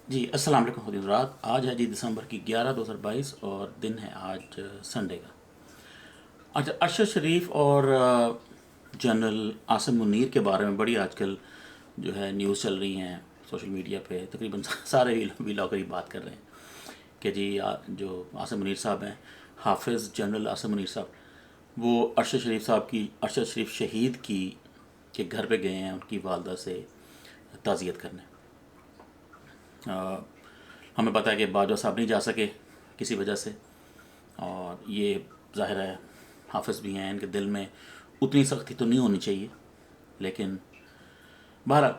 जी अस्सलाम वालेकुम हज़रात। आज है जी दिसंबर की 11 2022 और दिन है आज संडे का। आज अरशद शरीफ और जनरल आसिम मुनीर के बारे में बड़ी आजकल जो है न्यूज़ चल रही हैं सोशल मीडिया पे। तकरीबन सारे व्लॉगर ही बात कर रहे हैं कि जी जो आसिम मुनीर साहब हैं, हाफिज़ जनरल आसिम मुनीर साहब, वो अरशद शरीफ साहब की अरशद शरीफ शहीद की के घर पे गए हैं उनकी वालदा से ताज़ियत करने। अ, हमें पता है कि बाजवा साहब नहीं जा सके किसी वजह से, और ये ज़ाहिर है हाफिज़ भी हैं, इनके दिल में उतनी सख्ती तो नहीं होनी चाहिए, लेकिन बहरहाल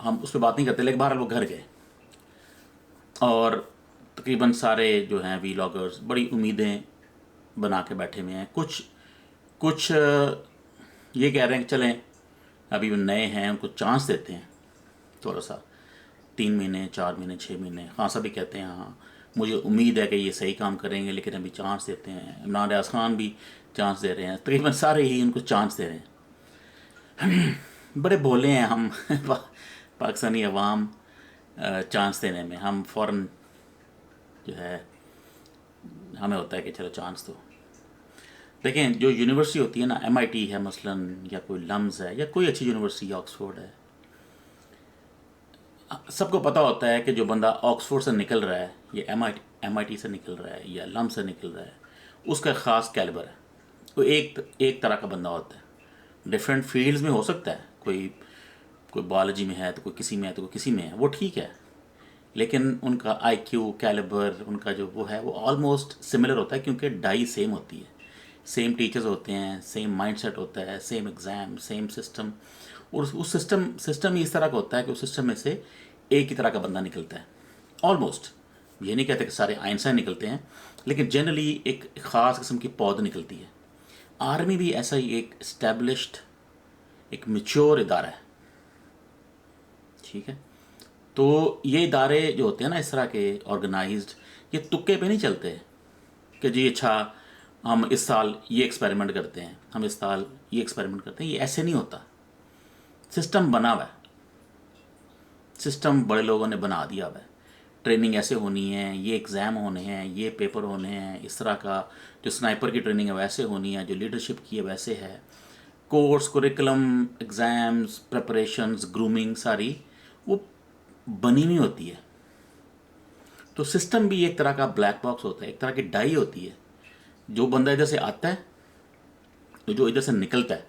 हम उस पर बात नहीं करते। लेकिन बहरहाल वो घर गए और तकरीबन सारे जो हैं वीलॉगर्स बड़ी उम्मीदें बना के बैठे हुए हैं। कुछ कुछ ये कह रहे हैं कि चलें अभी वो नए हैं उनको चांस देते हैं थोड़ा सा, 3 महीने 4 महीने 6 महीने। खान साहब भी कहते हैं हाँ मुझे उम्मीद है कि ये सही काम करेंगे, लेकिन अभी चांस देते हैं। इमरान रियाज खान भी चांस दे रहे हैं, तकरीबन सारे ही उनको चांस दे रहे हैं। बड़े भोले हैं हम पाकिस्तानी अवाम चांस देने में। हम फ़ौरन जो है हमें होता है कि चलो चांस दो। देखें जो यूनिवर्सिटी होती है ना, MIT है मसलन, या कोई लम्स है, या कोई अच्छी यूनिवर्सिटी ऑक्सफोर्ड है, सबको पता होता है कि जो बंदा ऑक्सफोर्ड से निकल रहा है, या MIT से निकल रहा है, या लम से निकल रहा है, उसका ख़ास कैलिबर है। वो एक तरह का बंदा होता है। डिफरेंट फील्ड्स में हो सकता है, कोई कोई बायोलॉजी में है तो कोई किसी में है तो कोई किसी में है, वो ठीक है। लेकिन उनका IQ कैलिबर, उनका जो वो है वो ऑलमोस्ट सिमिलर होता है, क्योंकि डाई सेम होती है, सेम टीचर्स होते हैं, सेम माइंडसेट होता है, सेम एग्ज़ाम, सेम सिस्टम। और उस सिस्टम ही इस तरह का होता है कि उस सिस्टम में से एक ही तरह का बंदा निकलता है ऑलमोस्ट। ये नहीं कहते कि सारे आइंस्टाइन निकलते हैं, लेकिन जनरली एक ख़ास किस्म की पौध निकलती है। आर्मी भी ऐसा ही एक इस्टेब्लिश्ड, एक मेच्योर इदारा है, ठीक है। तो ये इदारे जो होते हैं ना इस तरह के ऑर्गेनाइज्ड, ये तुक्के पे नहीं चलते कि जी अच्छा हम इस साल ये एक्सपेरिमेंट करते हैं, हम इस साल ये एक्सपेरिमेंट करते हैं। ये ऐसे नहीं होता। सिस्टम बना हुआ है, सिस्टम बड़े लोगों ने बना दिया हुआ है। ट्रेनिंग ऐसे होनी है, ये एग्ज़ाम होने हैं, ये पेपर होने हैं, इस तरह का जो स्नाइपर की ट्रेनिंग है वैसे होनी है, जो लीडरशिप की है वैसे है। Course curriculum, exams, preparations, grooming सारी वो बनी हुई होती है। तो सिस्टम भी एक तरह का ब्लैक बॉक्स होता है, एक तरह की डाई होती है। जो बंदा इधर से आता है तो जो इधर से निकलता है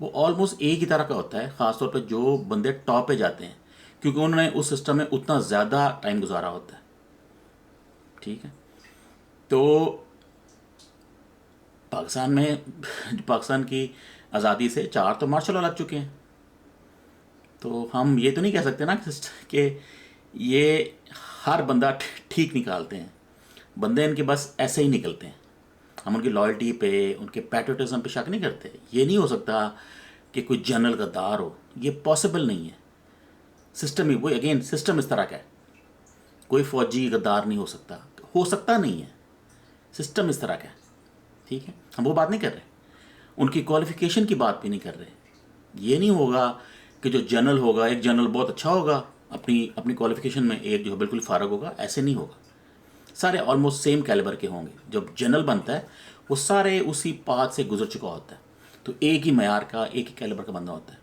वो ऑलमोस्ट एक ही तरह का होता है, ख़ासतौर पर जो बंदे टॉप पे जाते हैं, क्योंकि उन्होंने उस सिस्टम में उतना ज़्यादा टाइम गुजारा होता है, ठीक है। तो पाकिस्तान में पाकिस्तान की आज़ादी से 4 तो मार्शल लॉ लग चुके हैं। तो हम ये तो नहीं कह सकते ना कि ये हर बंदा ठीक निकालते हैं। बंदे इनके बस ऐसे ही निकलते हैं। हम उनकी लॉयल्टी पे, उनके पैट्रियटिज्म पे शक नहीं करते। ये नहीं हो सकता कि कोई जनरल गद्दार हो, ये पॉसिबल नहीं है। सिस्टम ही वो, अगेन सिस्टम इस तरह का है। कोई फौजी गद्दार नहीं हो सकता नहीं है। सिस्टम इस तरह का है, ठीक है। हम वो बात नहीं कर रहे, उनकी क्वालिफिकेशन की बात भी नहीं कर रहे। ये नहीं होगा कि जो जनरल होगा, एक जनरल बहुत अच्छा होगा अपनी अपनी क्वालिफिकेशन में, एक जो बिल्कुल फारग होगा, ऐसे नहीं होगा। सारे ऑलमोस्ट सेम कैलिबर के होंगे। जब जनरल बनता है वो सारे उसी पाथ से गुजर चुका होता है, तो एक ही मैार का, एक ही कैलिबर का बंदा होता है।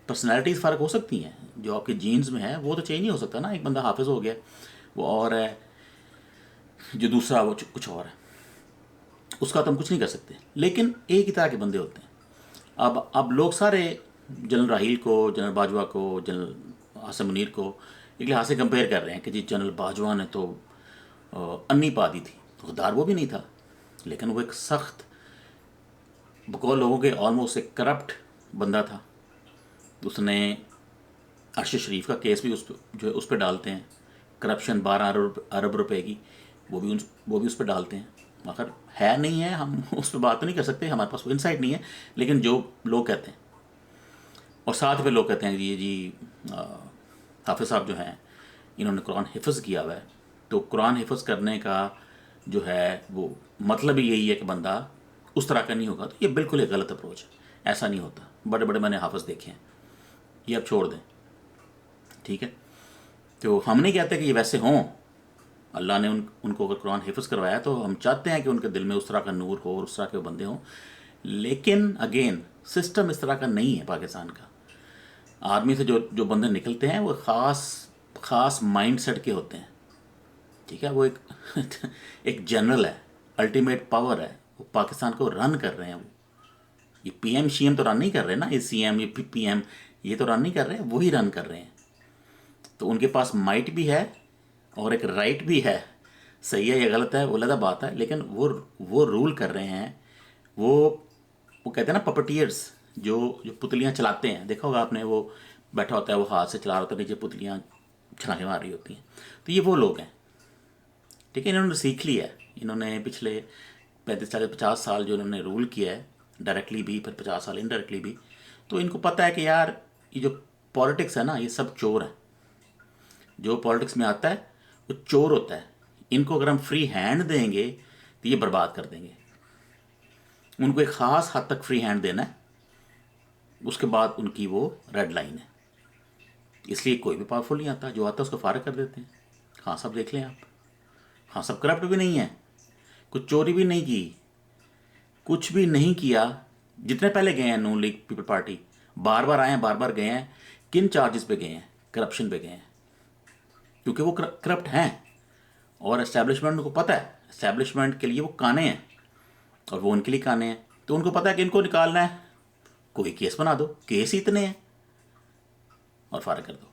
पर्सनैलिटीज़ फ़र्क हो सकती हैं, जो आपके जीन्स में है वो तो चेंज नहीं हो सकता ना। एक बंदा हाफिज़ हो गया वो और है, जो दूसरा वो कुछ और है, उसका तो हम कुछ नहीं कर सकते। लेकिन एक ही तरह के बंदे होते हैं। अब लोग सारे जनरल राहील को, जनरल बाजवा को, जनरल आसिम मुनीर को एक लिहाज से कंपेयर कर रहे हैं कि जी जनरल बाजवा ने तो अन्नी पा दी थी। तो गद्दार वो भी नहीं था, लेकिन वो एक सख्त, बकौल लोगों के ऑलमोस्ट एक करप्ट बंदा था। उसने अरशद शरीफ का केस भी जो है उस पर डालते हैं। करप्शन 12 अरब रुपए की, वो भी उस पर डालते हैं। मगर है नहीं है, हम उस पर बात तो नहीं कर सकते, हमारे पास वो इंसाइट नहीं है। लेकिन जो लोग कहते हैं, और साथ में लोग कहते हैं कि जी हाफिज़ साहब जो हैं इन्होंने कुरान हिफ्ज़ किया हुआ है, तो कुरान हिफ्ज़ करने का जो है वो मतलब ही यही है कि बंदा उस तरह का नहीं होगा। तो ये बिल्कुल एक गलत अप्रोच है, ऐसा नहीं होता। बड़े बड़े मैंने हाफिज़ देखे हैं, ये अब छोड़ दें, ठीक है। तो हम नहीं कहते कि ये वैसे हों, अल्लाह ने उनको अगर कुरान हिफ्ज़ करवाया तो हम चाहते हैं कि उनके दिल में उस तरह का नूर हो और उस तरह के बंदे हों। लेकिन अगेन सिस्टम इस तरह का नहीं है पाकिस्तान का। आर्मी से जो जो बंदे निकलते हैं वो ख़ास ख़ास माइंड सेट के होते हैं, ठीक है। वो एक एक जनरल है, अल्टीमेट पावर है, वो पाकिस्तान को रन कर रहे हैं। वो ये पीएम शीएम तो रन नहीं कर रहे ना, ये सीएम ये पीएम ये तो रन नहीं कर रहे हैं, वही रन कर रहे हैं। तो उनके पास माइट भी है और एक राइट भी है। सही है या गलत है वो अलग बात है, लेकिन वो रूल कर रहे हैं। वो वो कहते हैं ना पपटियर्स, जो जो पुतलियाँ चलाते हैं, देखा होगा आपने, वो बैठा होता है, वो हाथ से चला रहा होता है, नीचे पुतलियाँ छलांगे मार रही होती हैं। तो ये वो लोग हैं, ठीक है। इन्होंने सीख लिया है, इन्होंने पिछले 35 40 50 साल जो इन्होंने रूल किया है, डायरेक्टली भी, फिर 50 साल इनडायरेक्टली भी। तो इनको पता है कि यार ये जो पॉलिटिक्स है ना, ये सब चोर है। जो पॉलिटिक्स में आता है वो चोर होता है। इनको अगर हम फ्री हैंड देंगे तो ये बर्बाद कर देंगे। उनको एक ख़ास हद तक फ्री हैंड देना है, उसके बाद उनकी वो रेड लाइन है। इसलिए कोई भी पावरफुल नहीं आता, जो आता है उसको फारग कर देते हैं। हाँ सब देख लें आप, हाँ सब करप्ट भी नहीं है, कुछ चोरी भी नहीं की, कुछ भी नहीं किया। जितने पहले गए हैं नून लीग पीपल पार्टी, बार बार आए हैं, बार बार गए हैं। किन चार्जेस पे गए हैं? करप्शन पे गए हैं, क्योंकि वो करप्ट हैं और एस्टैब्लिशमेंट को पता है, एस्टैब्लिशमेंट के लिए वो काने हैं और वो उनके लिए काने हैं। तो उनको पता है कि इनको निकालना है, कोई केस बना दो, केस ही इतने हैं और फारग कर दो।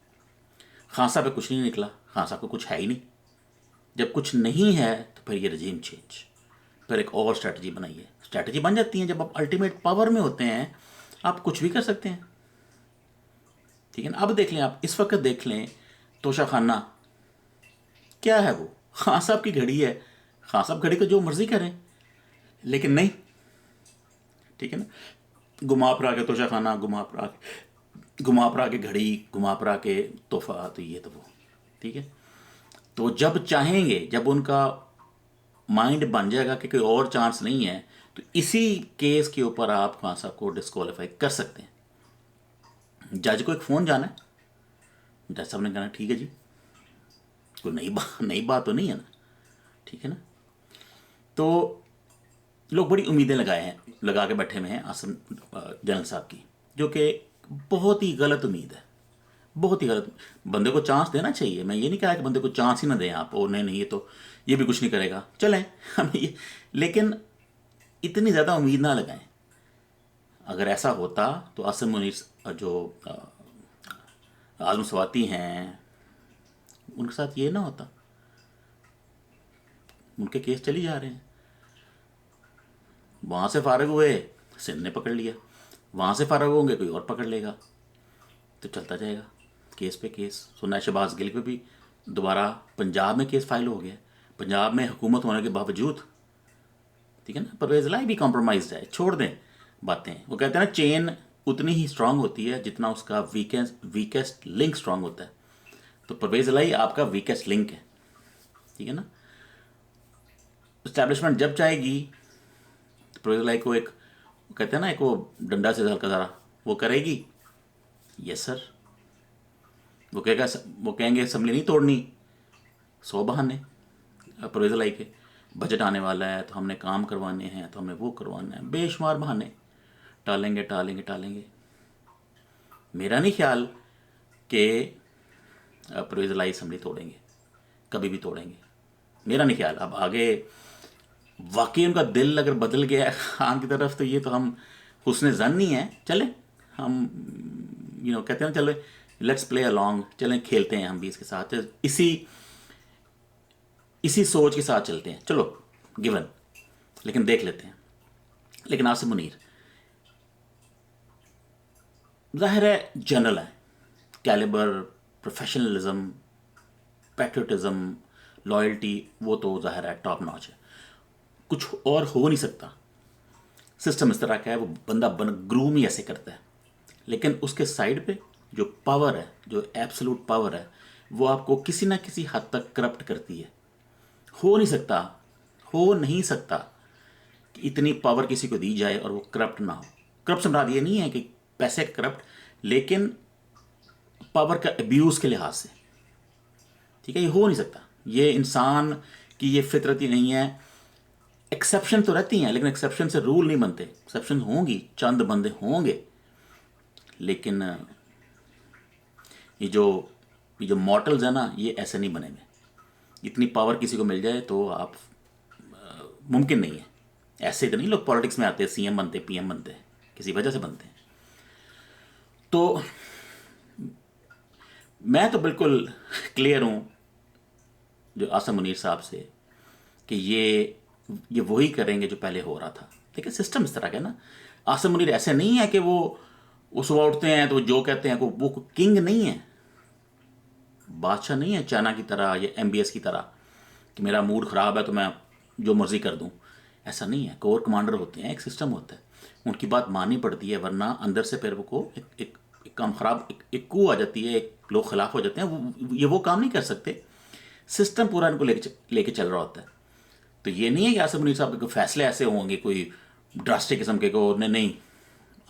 खासा पे कुछ नहीं निकला, खासा को कुछ है ही नहीं। जब कुछ नहीं है तो फिर ये रजीम चेंज, फिर एक और स्ट्रैटेजी बनाइए। स्ट्रैटेजी बन जाती है जब आप अल्टीमेट पावर में होते हैं, आप कुछ भी कर सकते हैं, ठीक है ना। अब देख लें आप, इस वक्त देख लें तोशा खाना क्या है, वो खान साहब की घड़ी है। खान साहब घड़ी को जो मर्जी करें, लेकिन नहीं, ठीक है ना। घुमा फिरा के तोशा खाना, घुमा फिरा के घड़ी, घुमा फिरा के तोहफा, तो ये तो वो, ठीक है। तो जब चाहेंगे, जब उनका माइंड बन जाएगा कि कोई और चांस नहीं है, तो इसी केस के ऊपर आप खान साहब को डिस्क्वालीफाई कर सकते हैं। जज को एक फ़ोन जाना है, जज साहब ने कहना ठीक है जी, कोई नई बात तो नहीं है ना, ठीक है ना। तो लोग बड़ी उम्मीदें लगा के बैठे हुए हैं आसम जनरल साहब की, जो कि बहुत ही गलत उम्मीद है, बहुत ही गलत। बंदे को चांस देना चाहिए, मैं ये नहीं कहा कि बंदे को चांस ही ना दें आप, और नहीं ये तो ये भी कुछ नहीं करेगा, चलें हम ये, लेकिन इतनी ज़्यादा उम्मीद ना लगाएं। अगर ऐसा होता तो आसिम मुनीर जो आज़म स्वाति हैं, उनके साथ ये ना होता। उनके केस चली जा रहे हैं, वहाँ से फारग हुए, सिंध ने पकड़ लिया, वहाँ से फारग होंगे कोई और पकड़ लेगा, तो चलता जाएगा केस पे केस। सुना है शहबाज गिल पे भी दोबारा पंजाब में केस फाइल हो गया, पंजाब में हुकूमत होने के बावजूद, ठीक है ना। परवेज़ इलाही भी कॉम्प्रोमाइज़ है, छोड़ दें बातें। वो कहते हैं ना, चेन उतनी ही स्ट्रांग होती है जितना उसका वीकेस्ट लिंक स्ट्रांग होता है। तो परवेज़ इलाही आपका वीकेस्ट लिंक है, ठीक है ना। इस्टेब्लिशमेंट जब चाहेगी तो परवेज़ इलाही को एक, कहते हैं ना, एक वो डंडा से हल्का ज़रा वो करेगी, यस सर। वो कहेंगे असम्बली नहीं तोड़नी, 100 बहाने। परवेज़ इलाही के बजट आने वाला है तो हमने काम करवाने हैं, तो हमने वो करवाना है, बेशुमार बहाने टालेंगे टालेंगे टालेंगे। मेरा नहीं ख्याल कि परवेज़ इलाही असम्बली तोड़ेंगे, कभी भी तोड़ेंगे, मेरा नहीं ख्याल। अब आगे वाकई उनका दिल अगर बदल गया है खान की तरफ, तो ये तो हम हुस्न ज़न नहीं है, चलें हम कहते हैं ना, चलो लेट्स प्ले अलॉन्ग, चलें खेलते हैं हम भी इसके साथ, इसी सोच के साथ चलते हैं, चलो गिवन, लेकिन देख लेते हैं। लेकिन आसिम मुनीर ज़ाहिर है जनरल है, कैलिबर, प्रोफेशनलिज्म, पैट्रियटिज्म, लॉयल्टी, वो तो ज़ाहिर है टॉप नॉच है, कुछ और हो नहीं सकता। सिस्टम इस तरह का है, वो बंदा ग्रूम ही ऐसे करता है। लेकिन उसके साइड पे जो पावर है, जो एब्सोल्यूट पावर है, वो आपको किसी ना किसी हद तक करप्ट करती है। हो नहीं सकता कि इतनी पावर किसी को दी जाए और वो करप्ट ना हो। करप्ट से मुराद ये नहीं है कि पैसे का करप्ट, लेकिन पावर का अब्यूज़ के लिहाज से, ठीक है, ये हो नहीं सकता, ये इंसान की ये फितरत ही नहीं है। एक्सेप्शन तो रहती हैं, लेकिन एक्सेप्शन से रूल नहीं बनते। एक्सेप्शन होंगी, चंद बंदे होंगे, लेकिन ये जो ये जो मॉडल्स है ना, ये ऐसे नहीं बनेंगे। इतनी पावर किसी को मिल जाए तो आप, मुमकिन नहीं है। ऐसे तो नहीं लोग पॉलिटिक्स में आते हैं, सीएम बनते, पीएम बनते हैं, किसी वजह से बनते हैं। तो मैं तो बिल्कुल क्लियर हूँ जो आसम मुनीर साहब से, कि ये वही करेंगे जो पहले हो रहा था। देखिए सिस्टम इस तरह का है ना। आसम मुनीर ऐसे नहीं है कि वो सुबह उठते हैं तो जो कहते हैं वो किंग नहीं है, बादशाह नहीं है चाइना की तरह या एमबीएस की तरह कि मेरा मूड ख़राब है तो मैं जो मर्ज़ी कर दूं। ऐसा नहीं है। कोर कमांडर होते हैं, एक सिस्टम होता है, उनकी बात माननी पड़ती है, वरना अंदर से फिर को एक काम ख़राब, एक कू आ जाती है, एक लोग खिलाफ हो जाते हैं, वो काम नहीं कर सकते। सिस्टम पूरा इनको लेके चल रहा होता है। तो ये नहीं है कि आसिफ मुनीर साहब के फैसले ऐसे होंगे कोई ड्रास्टिक किस्म के को नहीं,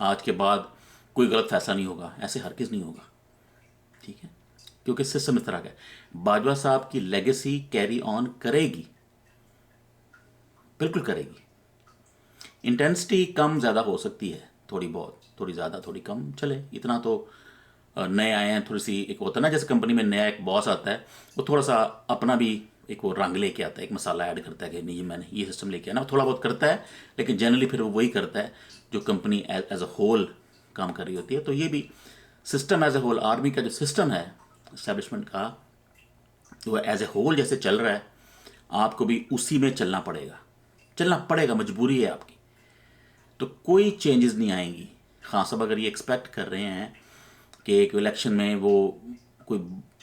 आज के बाद कोई गलत फैसला नहीं होगा, ऐसे हरगिज़ नहीं होगा। ठीक है, क्योंकि सिस्टम इस तरह का है। बाजवा साहब की लेगेसी कैरी ऑन करेगी, बिल्कुल करेगी। इंटेंसिटी कम ज़्यादा हो सकती है, थोड़ी बहुत, थोड़ी ज़्यादा थोड़ी कम, चले इतना तो। नए आए हैं, थोड़ी सी एक होता है ना, जैसे कंपनी में नया एक बॉस आता है, वो थोड़ा सा अपना भी एक वो रंग लेके आता है, एक मसाला ऐड करता है कि नहीं मैंने ये सिस्टम लेके आना, थोड़ा बहुत करता है, लेकिन जनरली फिर वो वही करता है जो कंपनी एज अ होल काम कर रही होती है। तो ये भी system as a whole, army का जो सिस्टम है इस्टेब्लिशमेंट का, वो एज ए होल जैसे चल रहा है, आपको भी उसी में चलना पड़ेगा, मजबूरी है आपकी। तो कोई चेंजेस नहीं आएंगी। खान साहब अगर ये एक्सपेक्ट कर रहे हैं कि एक इलेक्शन में वो कोई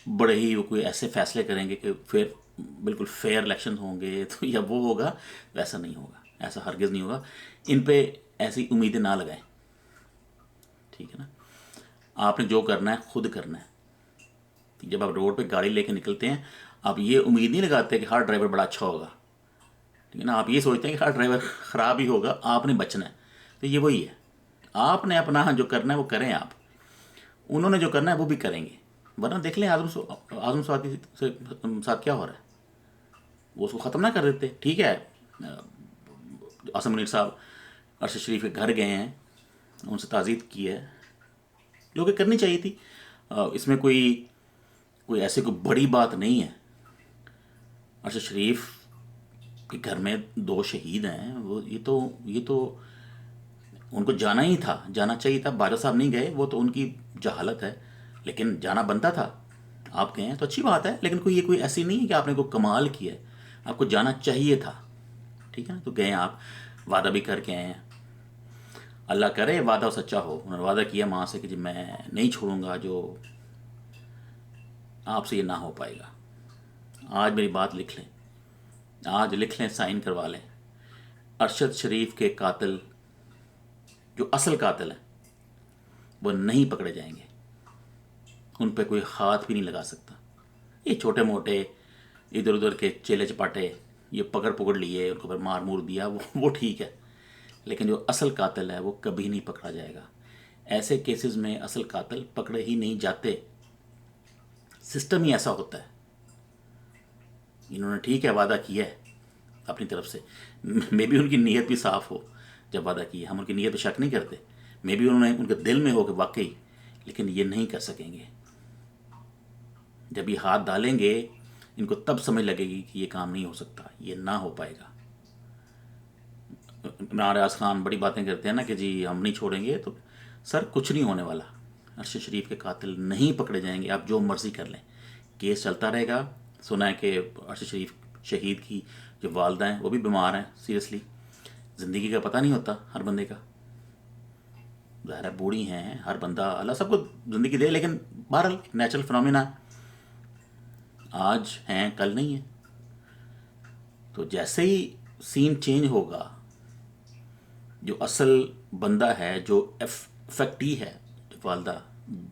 बड़े ही वो कोई ऐसे फैसले करेंगे कि फिर बिल्कुल फेयर इलेक्शन होंगे तो या वो होगा, वैसा नहीं होगा, ऐसा हरगिज़ नहीं होगा। इन पे ऐसी उम्मीदें ना लगाएं, ठीक है ना। आपने जो करना है खुद करना है। जब आप रोड पे गाड़ी लेके निकलते हैं, आप ये उम्मीद नहीं लगाते कि हर ड्राइवर बड़ा अच्छा होगा, ठीक है ना। आप ये सोचते हैं कि हर ड्राइवर ख़राब ही होगा, आपने बचना है। तो ये वही है, आपने अपना जो करना है वो करें आप, उन्होंने जो करना है वो भी करेंगे। वरना देख लें आजम स्वाति से साथ क्या हो रहा है, वो उसको ख़त्म ना कर देते। ठीक है, आसम मुनीर साहब अरशद शरीफ के घर गए हैं, उनसे ताज़ीद की है, जो कि करनी चाहिए थी। इसमें कोई ऐसे कोई बड़ी बात नहीं है। अरशद शरीफ के घर में 2 शहीद हैं, वो ये तो उनको जाना ही था, जाना चाहिए था। बाजा साहब नहीं गए, वो तो उनकी जहालत है, लेकिन जाना बनता था। आप गए हैं तो अच्छी बात है, लेकिन कोई ऐसी नहीं है कि आपने कोई कमाल किया है, आपको जाना चाहिए था, ठीक है ना। तो गए आप, वादा भी करके आए हैं, अल्लाह करे वादा सच्चा हो। उन्होंने वादा किया माँ से कि जी मैं नहीं छोड़ूंगा, जो आपसे ये ना हो पाएगा। आज मेरी बात लिख लें, आज लिख लें, साइन करवा लें। अरशद शरीफ के कातिल, जो असल कातिल है, वो नहीं पकड़े जाएंगे, उन पे कोई हाथ भी नहीं लगा सकता। ये छोटे मोटे इधर उधर के चेले चपाटे ये पकड़ लिए, उनको फिर मार मूर दिया, वो ठीक है, लेकिन जो असल कातिल है वो कभी नहीं पकड़ा जाएगा। ऐसे केसेस में असल कातिल पकड़े ही नहीं जाते, सिस्टम ही ऐसा होता है। इन्होंने ठीक है वादा किया है अपनी तरफ से, मे बी उनकी नीयत भी साफ़ हो, जब वादा किया हम उनकी नीयत पर शक नहीं करते, मे बी उन्होंने उनके दिल में हो कि वाकई, लेकिन ये नहीं कर सकेंगे। जब ये हाथ डालेंगे इनको तब समझ लगेगी कि ये काम नहीं हो सकता, ये ना हो पाएगा। इमरान रियाज खान बड़ी बातें करते हैं ना कि जी हम नहीं छोड़ेंगे, तो सर कुछ नहीं होने वाला। अरशद शरीफ के कातिल नहीं पकड़े जाएंगे, आप जो मर्ज़ी कर लें, केस चलता रहेगा। सुना है कि अरशद शरीफ शहीद की जो वालदा हैं वो भी बीमार हैं सीरियसली। ज़िंदगी का पता नहीं होता हर बंदे का, ज़ाहिर है बूढ़ी हैं, हर बंदा, अल्लाह सबको ज़िंदगी दे, लेकिन बहरहाल नेचुरल फिनोमिना, आज हैं कल नहीं है। तो जैसे ही सीन चेंज होगा, जो असल बंदा है, जो इफेक्टी है, जो वालदा,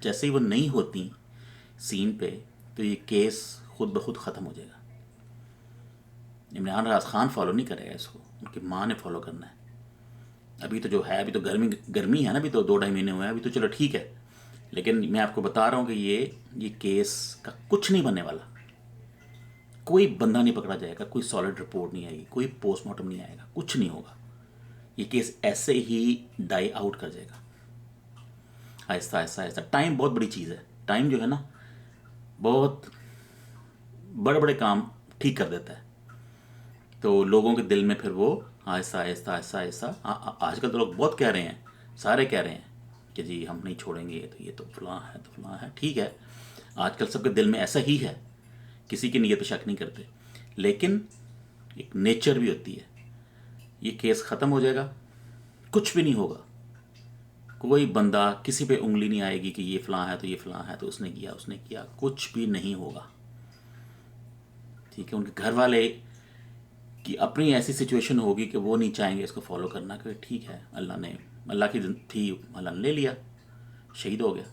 जैसे ही वो नहीं होती सीन पे, तो ये केस खुद ब खुद ख़त्म हो जाएगा। इमरान राज खान फॉलो नहीं करेगा इसको, उनकी माँ ने फॉलो करना है। अभी तो जो है, अभी तो गर्मी है ना, अभी तो 2-2.5 महीने हुए हैं, अभी तो चलो ठीक है, लेकिन मैं आपको बता रहा हूँ कि ये केस का कुछ नहीं बनने वाला, कोई बंदा नहीं पकड़ा जाएगा, कोई सॉलिड रिपोर्ट नहीं आएगी, कोई पोस्टमार्टम नहीं आएगा, कुछ नहीं होगा। ये केस ऐसे ही डाई आउट कर जाएगा, आहिस्ता आहिस्ता आहिस्ता। टाइम बहुत बड़ी चीज़ है। टाइम जो है ना, बहुत बड़े बड़े काम ठीक कर देता है। तो लोगों के दिल में फिर वो आहिस्ता आहिस्ता आहिस्ता आहिस्ता आजकल तो लोग बहुत कह रहे हैं, सारे कह रहे हैं कि जी हम नहीं छोड़ेंगे, तो ये तो फलां है, तो फलां है। ठीक है, आजकल सबके दिल में ऐसा ही है, किसी की नीयत पे शक नहीं करते। लेकिन एक नेचर भी होती है। ये केस ख़त्म हो जाएगा, कुछ भी नहीं होगा। कोई बंदा किसी पे उंगली नहीं आएगी कि ये फलां है तो ये फलां है, तो उसने किया, कुछ भी नहीं होगा। ठीक है, उनके घर वाले कि अपनी ऐसी सिचुएशन होगी कि वो नहीं चाहेंगे इसको फॉलो करना, कि ठीक है अल्लाह की थी, अल्लाह ने ले लिया, शहीद हो गया।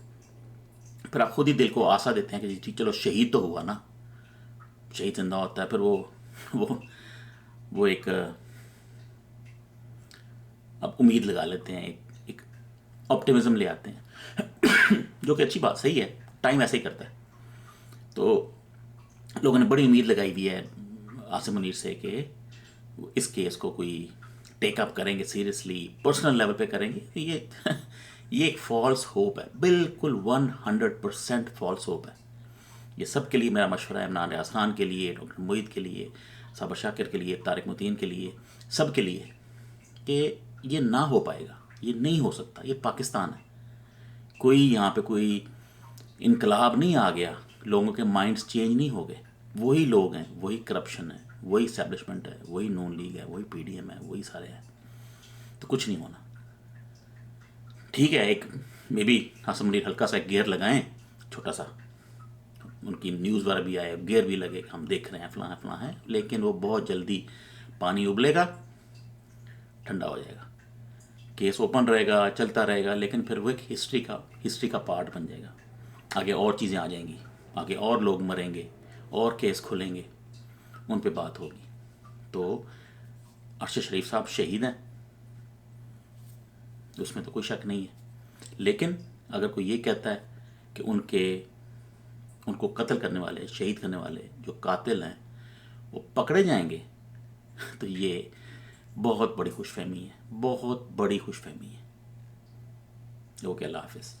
फिर आप खुद ही दिल को आशा देते हैं कि जी ठीक, चलो शहीद तो हुआ ना, शहीद जिंदा होता है। फिर वो वो एक अब उम्मीद लगा लेते हैं, एक ऑप्टिमिज्म ले आते हैं जो कि अच्छी बात, सही है, टाइम ऐसे ही करता है। तो लोगों ने बड़ी उम्मीद लगाई हुई है आसिम मुनीर से कि इस केस को कोई टेकअप करेंगे, सीरियसली पर्सनल लेवल पे करेंगे। ये एक फॉल्स होप है, बिल्कुल 100% फॉल्स होप है। ये सब के लिए मेरा मशवरा है, इमरान रियाज खान के लिए, डॉक्टर मोईद के लिए, साबर शाकिर के लिए, तारिक मुतीन के लिए, सब के लिए, कि ये ना हो पाएगा, ये नहीं हो सकता। ये पाकिस्तान है, कोई यहाँ पे कोई इनकलाब नहीं आ गया, लोगों के माइंड्स चेंज नहीं हो गए। वही लोग हैं, वही करप्शन है, वही इस्टेब्लिशमेंट है, वही नून लीग है, वही पीडीएम है, वही सारे हैं। तो कुछ नहीं होना। ठीक है, एक मे बी आसिम मुनीर हल्का सा एक गियर लगाएं, छोटा सा, उनकी न्यूज़ वाला भी आए, गियर भी लगे, हम देख रहे हैं फलां है, लेकिन वो बहुत जल्दी पानी उबलेगा, ठंडा हो जाएगा, केस ओपन रहेगा, चलता रहेगा, लेकिन फिर वो एक हिस्ट्री का पार्ट बन जाएगा। आगे और चीज़ें आ जाएंगी, आगे और लोग मरेंगे, और केस खुलेंगे, उन पे बात होगी। तो अरशद शरीफ साहब शहीद हैं, उसमें तो कोई शक नहीं है। लेकिन अगर कोई ये कहता है कि उनको कत्ल करने वाले, शहीद करने वाले जो कातिल हैं वो पकड़े जाएंगे, तो ये बहुत बड़ी खुशफहमी है, बहुत बड़ी खुशफहमी है। ओके, अल्लाह हाफिज़।